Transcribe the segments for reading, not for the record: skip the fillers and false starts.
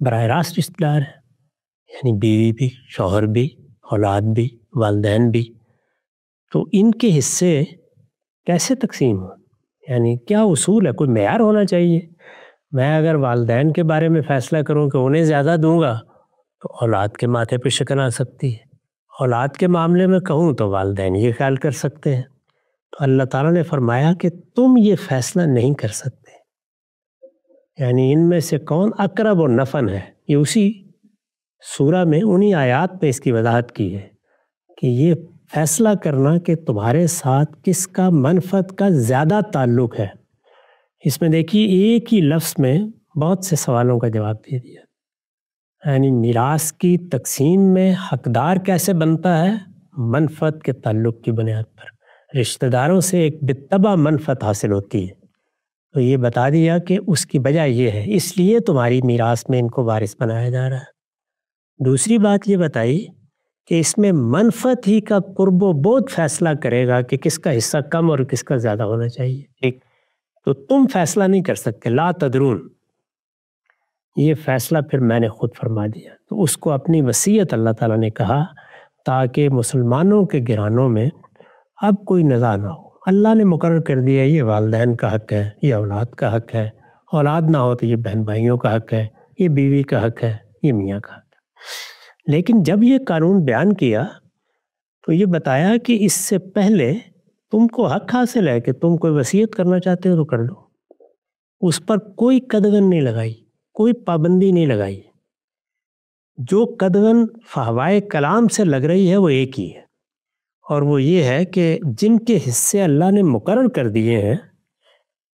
براہ راست رشتہ دار ہیں، یعنی بیوی بھی، شوہر بھی، اولاد بھی، والدین بھی، تو ان کے حصے کیسے تقسیم ہوں؟ یعنی کیا اصول ہے؟ کوئی معیار ہونا چاہیے۔ میں اگر والدین کے بارے میں فیصلہ کروں کہ انہیں زیادہ دوں گا تو اولاد کے ماتھے پہ شکن آ سکتی ہے، اولاد کے معاملے میں کہوں تو والدین یہ خیال کر سکتے ہیں۔ تو اللہ تعالیٰ نے فرمایا کہ تم یہ فیصلہ نہیں کر سکتے، یعنی ان میں سے کون اقرب و نفع ہے، یہ اسی سورہ میں انہی آیات میں اس کی وضاحت کی ہے کہ یہ فیصلہ کرنا کہ تمہارے ساتھ کس کا منفعت کا زیادہ تعلق ہے۔ اس میں دیکھیے ایک ہی لفظ میں بہت سے سوالوں کا جواب دے دیا، یعنی میراث کی تقسیم میں حقدار کیسے بنتا ہے؟ منفعت کے تعلق کی بنیاد پر رشتہ داروں سے ایک بالطبع منفعت حاصل ہوتی ہے، تو یہ بتا دیا کہ اس کی وجہ یہ ہے، اس لیے تمہاری میراث میں ان کو وارث بنایا جا رہا ہے۔ دوسری بات یہ بتائی کہ اس میں منفعت ہی کا قرب و بعد فیصلہ کرے گا کہ کس کا حصہ کم اور کس کا زیادہ ہونا چاہیے، ٹھیک؟ تو تم فیصلہ نہیں کر سکتے، لا تدرون، یہ فیصلہ پھر میں نے خود فرما دیا۔ تو اس کو اپنی وصیت اللہ تعالیٰ نے کہا تاکہ مسلمانوں کے گھرانوں میں اب کوئی نزاع نہ ہو۔ اللہ نے مقرر کر دیا یہ والدین کا حق ہے، یہ اولاد کا حق ہے، اولاد نہ ہو تو یہ بہن بھائیوں کا حق ہے، یہ بیوی کا حق ہے، یہ میاں کا حق ہے۔ لیکن جب یہ قانون بیان کیا تو یہ بتایا کہ اس سے پہلے تم کو حق حاصل ہے کہ تم کوئی وصیت کرنا چاہتے ہو تو کر لو، اس پر کوئی قدغن نہیں لگائی، کوئی پابندی نہیں لگائی۔ جو قدغن فحوائے کلام سے لگ رہی ہے وہ ایک ہی ہے، اور وہ یہ ہے کہ جن کے حصے اللہ نے مقرر کر دیے ہیں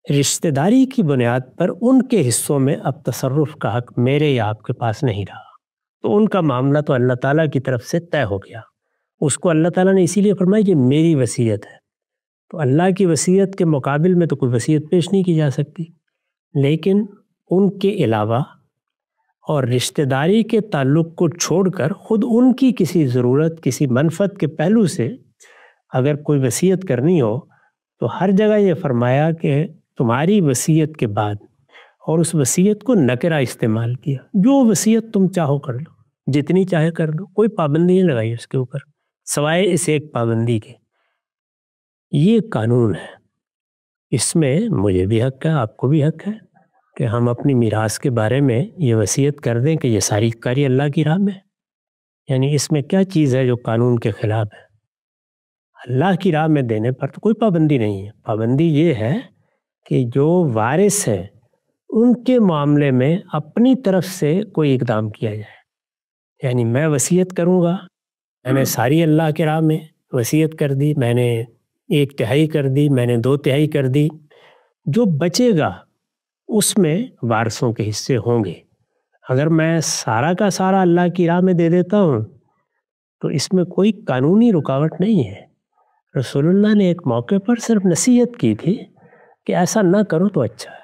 رشتہ داری کی بنیاد پر، ان کے حصوں میں اب تصرف کا حق میرے یا آپ کے پاس نہیں رہا، تو ان کا معاملہ تو اللہ تعالیٰ کی طرف سے طے ہو گیا۔ اس کو اللہ تعالیٰ نے اسی لیے فرمایا کہ میری وصیت ہے، تو اللہ کی وصیت کے مقابل میں تو کوئی وصیت پیش نہیں کی جا سکتی، لیکن ان کے علاوہ اور رشتہ داری کے تعلق کو چھوڑ کر خود ان کی کسی ضرورت، کسی منفعت کے پہلو سے اگر کوئی وصیت کرنی ہو تو ہر جگہ یہ فرمایا کہ تمہاری وصیت کے بعد، اور اس وصیت کو نکرہ استعمال کیا، جو وصیت تم چاہو کر لو، جتنی چاہے کر لو، کوئی پابندی نہیں لگائی اس کے اوپر سوائے اس ایک پابندی کے۔ یہ قانون ہے، اس میں مجھے بھی حق ہے، آپ کو بھی حق ہے کہ ہم اپنی میراث کے بارے میں یہ وصیت کر دیں کہ یہ ساری کاری اللہ کی راہ میں، یعنی اس میں کیا چیز ہے جو قانون کے خلاف ہے؟ اللہ کی راہ میں دینے پر تو کوئی پابندی نہیں ہے۔ پابندی یہ ہے کہ جو وارث ہیں ان کے معاملے میں اپنی طرف سے کوئی اقدام کیا جائے، یعنی میں وصیت کروں گا، میں نے ساری اللہ کی راہ میں وصیت کر دی، میں نے 1/3 کر دی، میں نے 2/3 کر دی، جو بچے گا اس میں وارثوں کے حصے ہوں گے۔ اگر میں سارا کا سارا اللہ کی راہ میں دے دیتا ہوں تو اس میں کوئی قانونی رکاوٹ نہیں ہے۔ رسول اللہ نے ایک موقع پر صرف نصیحت کی تھی کہ ایسا نہ کرو تو اچھا ہے،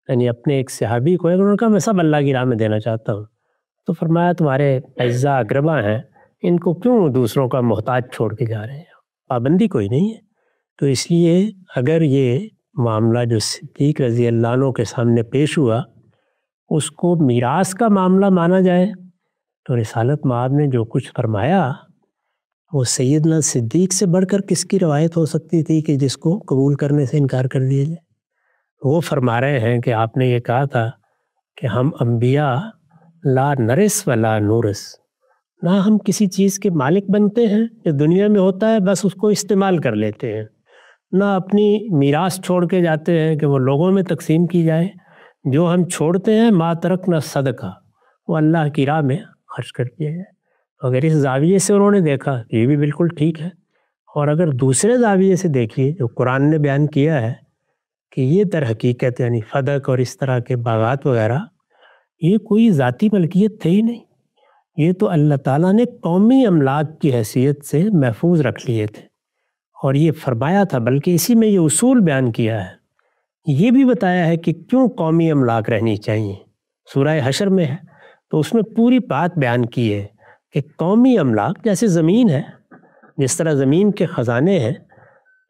یعنی اپنے ایک صحابی کو انہوں نے کہا میں سب اللہ کی راہ میں دینا چاہتا ہوں، تو فرمایا تمہارے اعزا اقربا ہیں، ان کو کیوں دوسروں کا محتاج چھوڑ کے جا رہے ہیں؟ پابندی کوئی نہیں ہے۔ تو اس لیے اگر یہ معاملہ جو صدیق رضی اللہ عنہ کے سامنے پیش ہوا اس کو میراث کا معاملہ مانا جائے تو رسالت مآب نے جو کچھ فرمایا وہ سیدنا صدیق سے بڑھ کر کس کی روایت ہو سکتی تھی کہ جس کو قبول کرنے سے انکار کر دیا جائے؟ وہ فرما رہے ہیں کہ آپ نے یہ کہا تھا کہ ہم انبیاء لا نرث ولا نورث، نہ ہم کسی چیز کے مالک بنتے ہیں جو دنیا میں ہوتا ہے بس اس کو استعمال کر لیتے ہیں، نہ اپنی میراث چھوڑ کے جاتے ہیں کہ وہ لوگوں میں تقسیم کی جائے، جو ہم چھوڑتے ہیں ما ترکنا صدقہ، وہ اللہ کی راہ میں خرچ کر دیا جائے۔ اگر اس زاویے سے انہوں نے دیکھا یہ بھی بالکل ٹھیک ہے، اور اگر دوسرے زاویے سے دیکھیے جو قرآن نے بیان کیا ہے کہ یہ در حقیقت یعنی فدق اور اس طرح کے باغات وغیرہ یہ کوئی ذاتی ملکیت تھے ہی نہیں، یہ تو اللہ تعالیٰ نے قومی املاک کی حیثیت سے محفوظ رکھ لیے تھے، اور یہ فرمایا تھا بلکہ اسی میں یہ اصول بیان کیا ہے، یہ بھی بتایا ہے کہ کیوں قومی املاک رہنی چاہیے، سورہ حشر میں ہے تو اس میں پوری بات بیان کی ہے کہ قومی املاک جیسے زمین ہے، جس طرح زمین کے خزانے ہیں،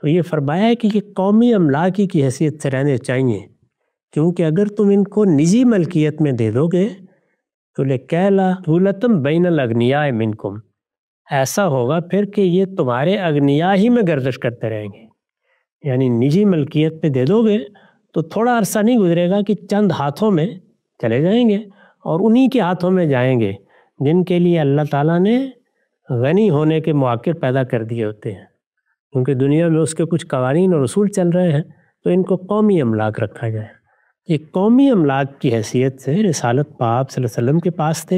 تو یہ فرمایا ہے کہ یہ قومی املاک کی حیثیت سے رہنے چاہیے، کیونکہ اگر تم ان کو نجی ملکیت میں دے دو گے تو لکیلا دولتم بین الاغنیاء منکم، ایسا ہوگا پھر کہ یہ تمہارے اغنیاء ہی میں گردش کرتے رہیں گے، یعنی نجی ملکیت پہ دے دو گے تو تھوڑا عرصہ نہیں گزرے گا کہ چند ہاتھوں میں چلے جائیں گے اور انہی کے ہاتھوں میں جائیں گے جن کے لیے اللہ تعالیٰ نے غنی ہونے کے مواقع پیدا کر دیے ہوتے ہیں، کیونکہ دنیا میں اس کے کچھ قوانین اور اصول چل رہے ہیں، تو ان کو قومی املاک رکھا جائے۔ یہ قومی املاک کی حیثیت سے رسالت پاک صلی اللہ علیہ وسلم کے پاس تھے،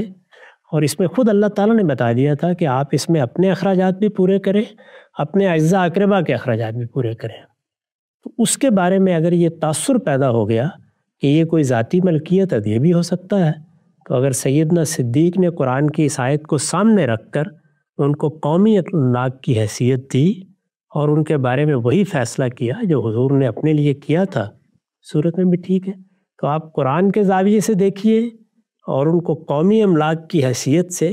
اور اس میں خود اللہ تعالیٰ نے بتا دیا تھا کہ آپ اس میں اپنے اخراجات بھی پورے کریں، اپنے اعزاء اقربا کے اخراجات بھی پورے کریں۔ تو اس کے بارے میں اگر یہ تاثر پیدا ہو گیا کہ یہ کوئی ذاتی ملکیت ہے، یہ بھی ہو سکتا ہے، تو اگر سیدنا صدیق نے قرآن کی اس آیت کو سامنے رکھ کر ان کو قومی املاک کی حیثیت دی اور ان کے بارے میں وہی فیصلہ کیا جو حضور نے اپنے لیے کیا تھا، صورت میں بھی ٹھیک ہے۔ تو آپ قرآن کے زاویے سے دیکھیے اور ان کو قومی املاک کی حیثیت سے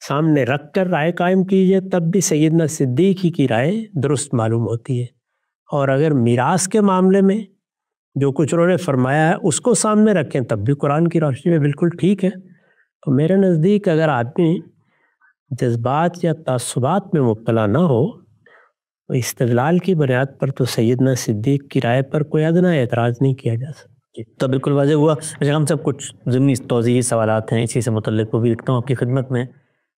سامنے رکھ کر رائے قائم کیجیے، تب بھی سیدنا صدیق ہی کی رائے درست معلوم ہوتی ہے۔ اور اگر میراث کے معاملے میں جو کچھ انہوں نے فرمایا ہے اس کو سامنے رکھیں تب بھی قرآن کی روشنی میں بالکل ٹھیک ہے۔ تو میرے نزدیک اگر آدمی جذبات یا تعصبات میں مبتلا نہ ہو تو استدلال کی بنیاد پر تو سیدنا صدیق کی رائے پر کوئی ادنا اعتراض نہیں کیا جا سکتا۔ تو بالکل واضح ہوا۔ ہم سب کچھ ضمنی توضیحی سوالات ہیں اسی سے متعلق، وہ بھی رکھتا ہوں آپ کی خدمت میں۔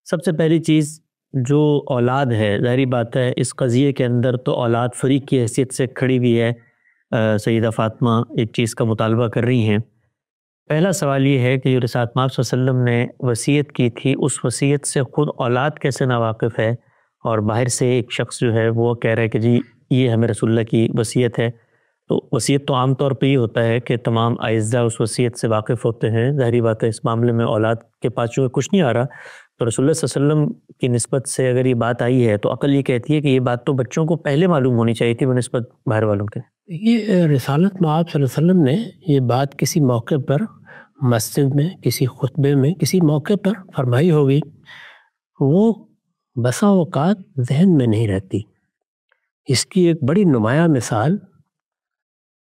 سب سے پہلی چیز جو اولاد ہے، ظاہری بات ہے اس قضیے کے اندر تو اولاد فریق کی حیثیت سے کھڑی ہوئی ہے۔ سیدہ فاطمہ ایک چیز کا مطالبہ کر رہی ہیں۔ پہلا سوال یہ ہے کہ جو رسالت مآب صلی اللہ علیہ وسلم نے وصیت کی تھی، اس وصیت سے خود اولاد کیسے ناواقف ہے، اور باہر سے ایک شخص جو ہے وہ کہہ رہا ہے کہ جی یہ ہمیں رسول اللہ کی وصیت ہے۔ تو وصیت تو عام طور پہ یہ ہوتا ہے کہ تمام اعزاء اس وصیت سے واقف ہوتے ہیں، ظاہری بات ہے اس معاملے میں اولاد کے پاس جو کچھ نہیں آ رہا، تو رسول اللہ صلی اللہ علیہ وسلم کی نسبت سے اگر یہ بات آئی ہے تو عقل یہ کہتی ہے کہ یہ بات تو بچوں کو پہلے معلوم ہونی چاہیے تھی بنسبت باہر والوں کے۔ یہ رسالت مآب صلی اللہ علیہ وسلم نے یہ بات کسی موقع پر مسجد میں، کسی خطبے میں، کسی موقع پر فرمائی ہوگی، وہ بسا اوقات ذہن میں نہیں رہتی۔ اس کی ایک بڑی نمایاں مثال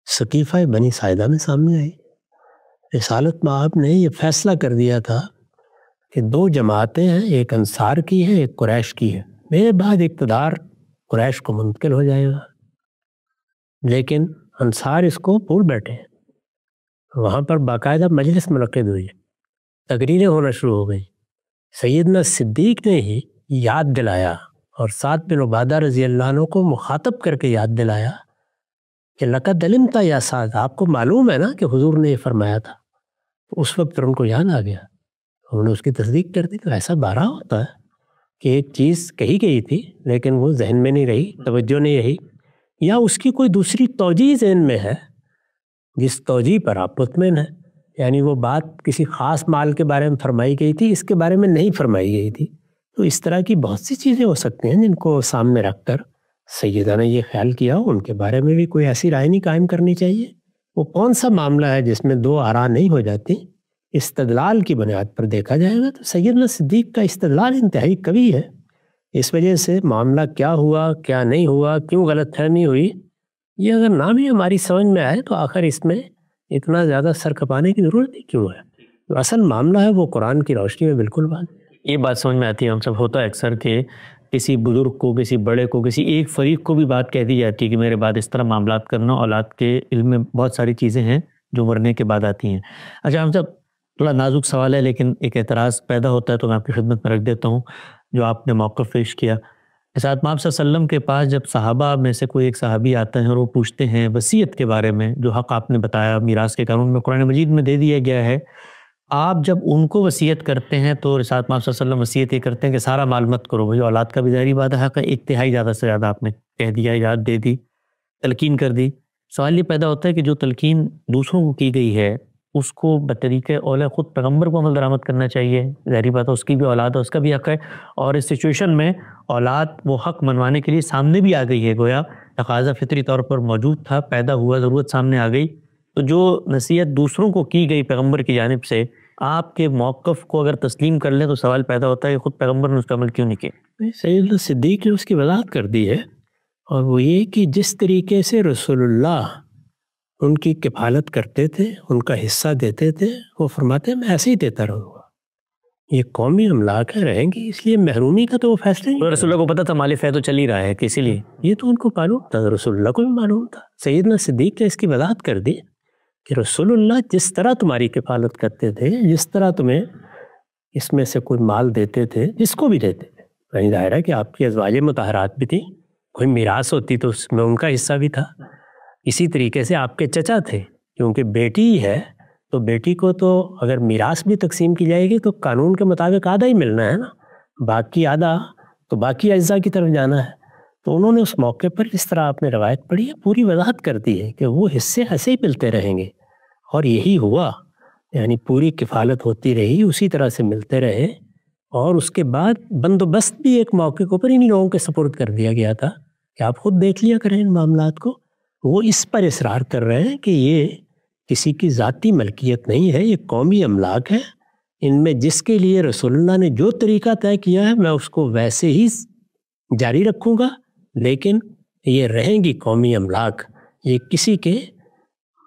سقیفہ بنی ساعدہ میں سامنے آئی۔ رسالت مآب نے یہ فیصلہ کر دیا تھا کہ دو جماعتیں ہیں، ایک انصار کی ہے، ایک قریش کی ہے، میرے بعد اقتدار قریش کو منتقل ہو جائے گا، لیکن انصار اس کو بھول بیٹھے ہیں۔ وہاں پر باقاعدہ مجلس منعقد ہوئی، تقریریں ہونا شروع ہو گئی۔ سیدنا صدیق نے ہی یاد دلایا اور سعد بن عبادہ رضی اللہ عنہ کو مخاطب کر کے یاد دلایا کہ لقد علمت یا سعد، آپ کو معلوم ہے نا کہ حضور نے یہ فرمایا تھا۔ تو اس وقت ان کو یاد آ گیا، انہوں نے اس کی تصدیق کر دی۔ تو ایسا بارہا ہوتا ہے کہ ایک چیز کہی گئی تھی لیکن وہ ذہن میں نہیں رہی، توجہ نہیں رہی، یا اس کی کوئی دوسری توجیہ ذہن میں ہے جس توجیہ پر آپ مطمئن ہیں، یعنی وہ بات کسی خاص مال کے بارے میں فرمائی گئی تھی، اس کے بارے میں نہیں فرمائی گئی تھی۔ تو اس طرح کی بہت سی چیزیں ہو سکتی ہیں جن کو سامنے رکھ کر سیدہ نے یہ خیال کیا ان کے بارے میں بھی کوئی ایسی رائے نہیں قائم کرنی چاہیے۔ وہ کون سا معاملہ ہے جس میں دو آراء نہیں ہو جاتی، استدلال کی بنیاد پر دیکھا جائے گا۔ تو سیدنا صدیق کا استدلال انتہائی قوی ہے، اس وجہ سے معاملہ کیا ہوا، کیا نہیں ہوا، کیوں غلط فہمی ہوئی، یہ اگر نہ بھی ہماری سمجھ میں آئے تو آخر اس میں اتنا زیادہ سر کھپانے کی ضرورت ہی کیوں ہے؟ جو اصل معاملہ ہے وہ قرآن کی روشنی میں بالکل بات ہے۔ یہ بات سمجھ میں آتی ہے، ہم سب ہوتا ہے اکثر کہ کسی بزرگ کو، کسی بڑے کو، کسی ایک فریق کو بھی بات کہہ دی جاتی ہے کہ میرے بعد اس طرح معاملات کرنا، اولاد کے علم میں بہت ساری چیزیں ہیں جو مرنے کے بعد آتی ہیں۔ اچھا ہم سب تھوڑا نازک سوال ہے لیکن ایک اعتراض پیدا ہوتا ہے تو میں آپ کی خدمت میں رکھ دیتا ہوں جو آپ نے موقف پیش کیا۔ رسالت مآب صلی اللہ علیہ وسلم کے پاس جب صحابہ میں سے کوئی ایک صحابی آتا ہے اور وہ پوچھتے ہیں وصیت کے بارے میں، جو حق آپ نے بتایا میراث کے قانون میں قرآن مجید میں دے دیا گیا ہے، آپ جب ان کو وصیت کرتے ہیں تو رسالت مآب صلی اللہ علیہ وسلم وصیت یہ کرتے ہیں کہ سارا مال مت کرو، بھائی اولاد کا بھی ظاہری بات ہے حق ہے، ایک تہائی زیادہ سے زیادہ آپ نے کہہ دیا، یاد دے دی، تلقین کر دی۔ سوال یہ پیدا ہوتا ہے کہ جو تلقین دوسروں کو کی گئی ہے اس کو بطریقہ اولا خود پیغمبر کو عمل درآمد کرنا چاہیے، ظاہری بات ہے اس کی بھی اولاد ہے، اس کا بھی حق ہے، اور اس سچویشن میں اولاد وہ حق منوانے کے لیے سامنے بھی آ گئی ہے، گویا تقاضا فطری طور پر موجود تھا، پیدا ہوا، ضرورت سامنے آ گئی۔ تو جو نصیحت دوسروں کو کی گئی پیغمبر کی جانب سے، آپ کے موقف کو اگر تسلیم کر لیں تو سوال پیدا ہوتا ہے کہ خود پیغمبر نے اس کا عمل کیوں نہیں کیا؟ سیدنا صدیق نے اس کی وضاحت کر دی ہے، اور وہ یہ کہ جس طریقے سے رسول اللہ ان کی کفالت کرتے تھے، ان کا حصہ دیتے تھے، وہ فرماتے ہیں میں ایسے ہی دیتا رہوں گا۔ یہ قومی املاک ہے، رہیں گی، اس لیے محرومی کا تو وہ فیصلہ نہیں۔ رسول اللہ کو پتا تھا مال فے تو چل ہی رہا ہے، اسی لیے یہ تو ان کو معلوم تھا، رسول اللہ کو بھی معلوم تھا۔ سیدنا صدیق نے اس کی وضاحت کر دی کہ رسول اللہ جس طرح تمہاری کفالت کرتے تھے، جس طرح تمہیں اس میں سے کوئی مال دیتے تھے، جس کو بھی دیتے تھے، یعنی ظاہر ہے کہ آپ کی ازواج مطہرات بھی تھیں، کوئی میراث ہوتی تو اس میں ان کا حصہ بھی تھا۔ اسی طریقے سے آپ کے چچا تھے، کیونکہ بیٹی ہے تو بیٹی کو تو اگر میراث بھی تقسیم کی جائے گی تو قانون کے مطابق آدھا ہی ملنا ہے نا، باقی آدھا تو باقی اجزاء کی طرف جانا ہے۔ تو انہوں نے اس موقع پر جس طرح آپ نے روایت پڑھی ہے پوری وضاحت کر دی ہے کہ وہ حصے ایسے ہی ملتے رہیں گے، اور یہی ہوا، یعنی پوری کفالت ہوتی رہی، اسی طرح سے ملتے رہے، اور اس کے بعد بندوبست بھی ایک موقع کے اوپر انہی لوگوں کے سپرد کر دیا گیا تھا کہ آپ خود دیکھ لیا کریں ان معاملات کو۔ وہ اس پر اصرار کر رہے ہیں کہ یہ کسی کی ذاتی ملکیت نہیں ہے، یہ قومی املاک ہے، ان میں جس کے لیے رسول اللہ نے جو طریقہ طے کیا ہے میں اس کو ویسے ہی جاری رکھوں گا، لیکن یہ رہیں گی قومی املاک، یہ کسی کے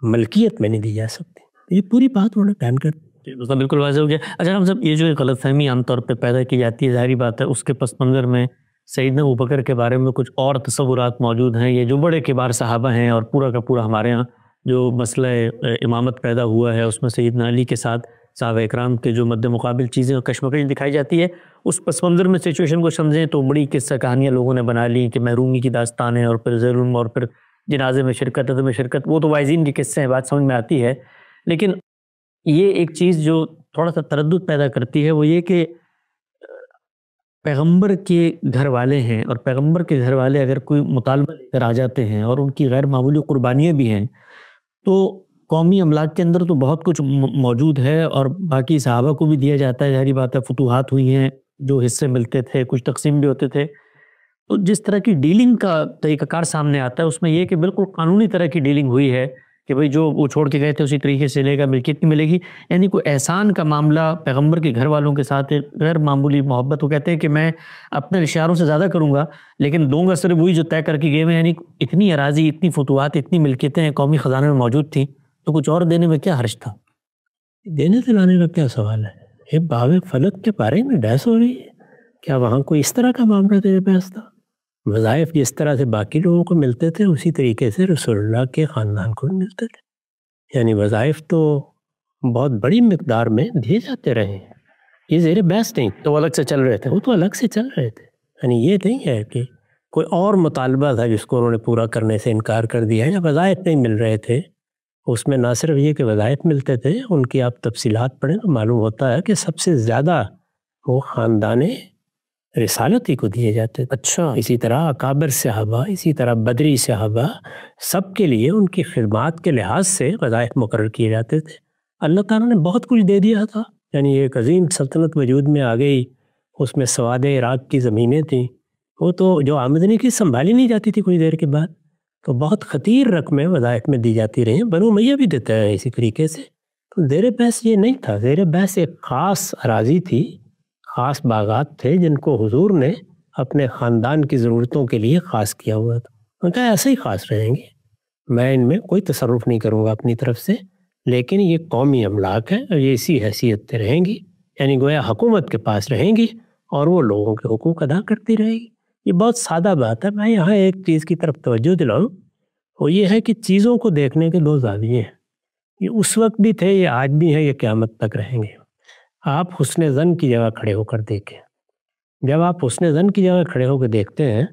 ملکیت میں نہیں دی جا سکتی۔ یہ پوری بات انہوں نے بیان کر دی۔ بالکل واضح ہو گیا۔ اچھا ہم سب یہ جو غلط فہمی عام طور پہ پیدا کی جاتی ہے، ظاہری بات ہے اس کے پس منظر میں سیدنا ابوبکر کے بارے میں کچھ اور تصورات موجود ہیں، یہ جو بڑے کبار صحابہ ہیں، اور پورا کا پورا ہمارے ہاں جو مسئلہ امامت پیدا ہوا ہے اس میں سیدنا علی کے ساتھ صحابہ اکرام کے جو مد مقابل چیزیں کشمکش دکھائی جاتی ہے، اس پس منظر میں سچویشن کو سمجھیں تو بڑی قصہ کہانیاں لوگوں نے بنا لی کہ محرومی کی داستانیں، اور پھر ظلم، اور پھر جنازے میں شرکت، عدم شرکت، وہ تو وائزین کی قصے ہیں، بات سمجھ میں آتی ہے۔ لیکن یہ ایک چیز جو تھوڑا سا تردد پیدا کرتی ہے وہ یہ کہ پیغمبر کے گھر والے ہیں، اور پیغمبر کے گھر والے اگر کوئی مطالبہ لے کر آ جاتے ہیں اور ان کی غیر معمولی قربانیاں بھی ہیں، تو قومی املاک کے اندر تو بہت کچھ موجود ہے، اور باقی صحابہ کو بھی دیا جاتا ہے، ظاہری بات ہے فتوحات ہوئی ہیں، جو حصے ملتے تھے، کچھ تقسیم بھی ہوتے تھے۔ تو جس طرح کی ڈیلنگ کا طریقہ کار سامنے آتا ہے اس میں یہ کہ بالکل قانونی طرح کی ڈیلنگ ہوئی ہے کہ بھئی جو وہ چھوڑ کے گئے تھے اسی طریقے سے لے گا، ملکیت نہیں ملے گی، یعنی کوئی احسان کا معاملہ پیغمبر کے گھر والوں کے ساتھ غیر معمولی محبت، وہ کہتے ہیں کہ میں اپنے اشاروں سے زیادہ کروں گا لیکن دوں گا صرف وہی جو طے کر کے گئے ہوئے، یعنی اتنی اراضی، اتنی فتوحات، اتنی ملکیتیں قومی خزانے میں موجود تھیں، تو کچھ اور دینے میں کیا حرج تھا؟ دینے دلانے کا کیا سوال ہے؟ یہ باب فلک کے بارے میں بحث ہو رہی ہے، کیا وہاں کوئی اس طرح کا معاملہ تیرے پاس تھا؟ وظائف جس طرح سے باقی لوگوں کو ملتے تھے اسی طریقے سے رسول اللہ کے خاندان کو بھی ملتے تھے، یعنی وظائف تو بہت بڑی مقدار میں دیے جاتے رہے ہیں، یہ زیر بحث نہیں، تو وہ الگ سے چل رہے تھے، وہ تو الگ سے چل رہے تھے، یعنی یہ نہیں ہے کہ کوئی اور مطالبہ تھا جس کو انہوں نے پورا کرنے سے انکار کر دیا ہے، یا وظائف نہیں مل رہے تھے۔ اس میں نہ صرف یہ کہ وظائف ملتے تھے، ان کی آپ تفصیلات پڑھیں تو معلوم ہوتا ہے کہ سب سے زیادہ وہ خاندان رسالت ہی کو دیے جاتے تھے۔ اچھا، اسی طرح اکابر صحابہ، اسی طرح بدری صحابہ، سب کے لیے ان کی خدمات کے لحاظ سے وظائف مقرر کیے جاتے تھے۔ اللہ تعالیٰ نے بہت کچھ دے دیا تھا، یعنی ایک عظیم سلطنت وجود میں آ گئی، اس میں سواد عراق کی زمینیں تھیں، وہ تو جو آمدنی کی سنبھالی نہیں جاتی تھی کچھ دیر کے بعد، تو بہت خطیر رقمیں وظائف میں دی جاتی رہیں، بنو امیہ بھی دیتا ہے اسی طریقے سے۔ تو زیر بحث یہ نہیں تھا، زیر بحث ایک خاص اراضی تھی، خاص باغات تھے جن کو حضور نے اپنے خاندان کی ضرورتوں کے لیے خاص کیا ہوا تھا۔ ان کا ایسے ہی خاص رہیں گے، میں ان میں کوئی تصرف نہیں کروں گا اپنی طرف سے، لیکن یہ قومی املاک ہے اور یہ اسی حیثیت سے رہیں گی، یعنی گویا حکومت کے پاس رہیں گی اور وہ لوگوں کے حقوق ادا کرتی رہے گی۔ یہ بہت سادہ بات ہے۔ میں یہاں ایک چیز کی طرف توجہ دلاؤں، وہ یہ ہے کہ چیزوں کو دیکھنے کے دو زاویے ہیں، یہ اس وقت بھی تھے، یہ آج بھی ہیں، یہ قیامت تک رہیں گے۔ آپ حسن ظن کی جگہ کھڑے ہو کر دیکھیں، جب آپ حسن ظن کی جگہ کھڑے ہو کے دیکھتے ہیں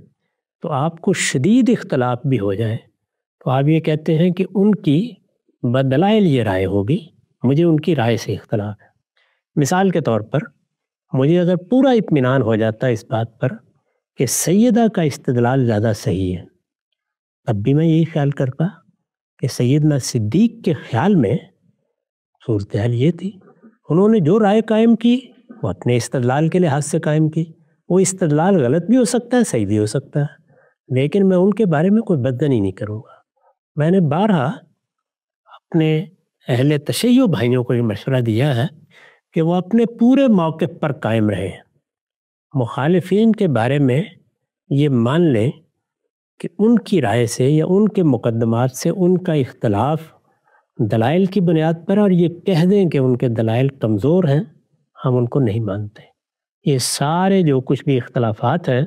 تو آپ کو شدید اختلاف بھی ہو جائے تو آپ یہ کہتے ہیں کہ ان کی بدلائل یہ رائے ہوگی، مجھے ان کی رائے سے اختلاف ہے۔ مثال کے طور پر مجھے اگر پورا اطمینان ہو جاتا ہے اس بات پر کہ سیدہ کا استدلال زیادہ صحیح ہے، تب بھی میں یہی خیال کرتا کہ سیدنا صدیق کے خیال میں صورتحال یہ تھی، انہوں نے جو رائے قائم کی وہ اپنے استدلال کے لحاظ سے قائم کی، وہ استدلال غلط بھی ہو سکتا ہے، صحیح بھی ہو سکتا ہے، لیکن میں ان کے بارے میں کوئی بدگنی نہیں کروں گا۔ میں نے بارہا اپنے اہل تشیع بھائیوں کو یہ مشورہ دیا ہے کہ وہ اپنے پورے موقف پر قائم رہیں، مخالفین کے بارے میں یہ مان لیں کہ ان کی رائے سے یا ان کے مقدمات سے ان کا اختلاف دلائل کی بنیاد پر، اور یہ کہہ دیں کہ ان کے دلائل کمزور ہیں، ہم ان کو نہیں مانتے. یہ سارے جو کچھ بھی اختلافات ہیں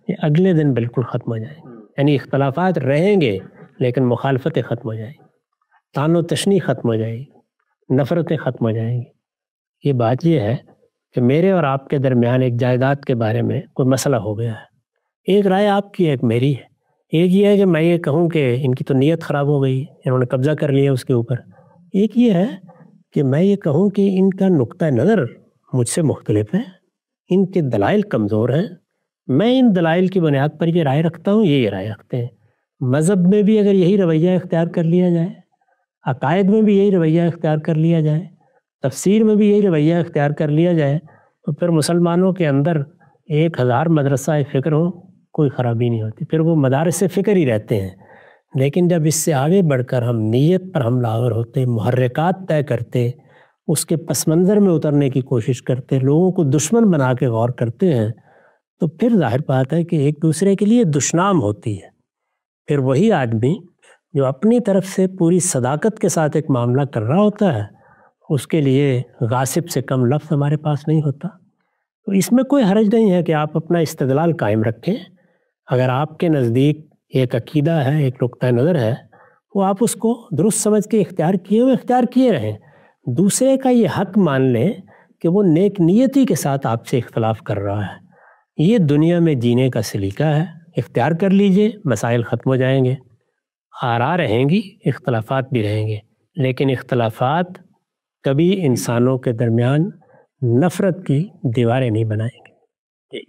یہ اگلے دن بالکل ختم ہو جائیں گے. یعنی اختلافات رہیں گے لیکن مخالفتیں ختم ہو جائیں گی, طعن و تشنیع ختم ہو جائے گی, نفرتیں ختم ہو جائیں گی. یہ بات یہ ہے کہ میرے اور آپ کے درمیان ایک جائیداد کے بارے میں کوئی مسئلہ ہو گیا ہے, ایک رائے آپ کی ایک میری ہے. ایک یہ ہے کہ میں یہ کہوں کہ ان کی تو نیت خراب ہو گئی, انہوں نے قبضہ کر لیا اس کے اوپر. ایک یہ ہے کہ میں یہ کہوں کہ ان کا نقطہ نظر مجھ سے مختلف ہے, ان کے دلائل کمزور ہیں, میں ان دلائل کی بنیاد پر یہ رائے رکھتا ہوں, یہ رائے رکھتے ہیں. مذہب میں بھی اگر یہی رویہ اختیار کر لیا جائے, عقائد میں بھی یہی رویہ اختیار کر لیا جائے, تفسیر میں بھی یہی رویہ اختیار کر لیا جائے, تو پھر مسلمانوں کے اندر 1000 مدرسہ فکر ہو کوئی خرابی نہیں ہوتی, پھر وہ مدارس فکر ہی رہتے ہیں. لیکن جب اس سے آگے بڑھ کر ہم نیت پر حملہ آور ہوتے, محرکات طے کرتے, اس کے پس منظر میں اترنے کی کوشش کرتے, لوگوں کو دشمن بنا کے غور کرتے ہیں, تو پھر ظاہر بات ہے کہ ایک دوسرے کے لیے دشنام ہوتی ہے. پھر وہی آدمی جو اپنی طرف سے پوری صداقت کے ساتھ ایک معاملہ کر رہا ہوتا ہے, اس کے لیے غاصب سے کم لفظ ہمارے پاس نہیں ہوتا. تو اس میں کوئی حرج نہیں ہے کہ آپ اپنا استدلال قائم رکھیں. اگر آپ کے نزدیک ایک عقیدہ ہے, ایک نقطہ نظر ہے, وہ آپ اس کو درست سمجھ کے اختیار کیے رہیں. دوسرے کا یہ حق مان لیں کہ وہ نیک نیتی کے ساتھ آپ سے اختلاف کر رہا ہے. یہ دنیا میں جینے کا سلیقہ ہے, اختیار کر لیجئے, مسائل ختم ہو جائیں گے. آراء رہیں گی, اختلافات بھی رہیں گے, لیکن اختلافات کبھی انسانوں کے درمیان نفرت کی دیواریں نہیں بنائیں گے.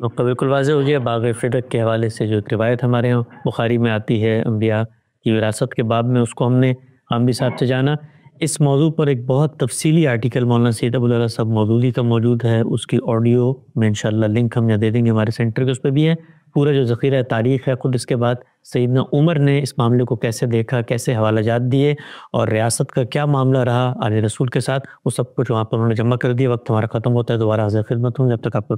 نقطہ بالکل واضح ہو گیا. باغ فدق کے حوالے سے جو ایک روایت ہمارے یہاں بخاری میں آتی ہے انبیاء کی وراثت کے باب میں, اس کو ہم نے غامدی صاحب سے جانا. اس موضوع پر ایک بہت تفصیلی آرٹیکل مولانا سید ابو العلا صاحب مودودی کا موجود ہے, اس کی آڈیو میں انشاءاللہ لنک ہم یہاں دے دیں گے ہمارے سینٹر کے, اس پہ بھی ہے. پورا جو ذخیرہ تاریخ ہے, خود اس کے بعد سیدنا عمر نے اس معاملے کو کیسے دیکھا, کیسے حوالہ جات دیے, اور ریاست کا کیا معاملہ رہا آل رسول کے ساتھ, وہ سب کچھ وہاں پر انہوں نے جمع کر دیا. وقت ہمارا ختم ہوتا ہے, دوبارہ حاضر خدمت ہوں. جب تک آپ کو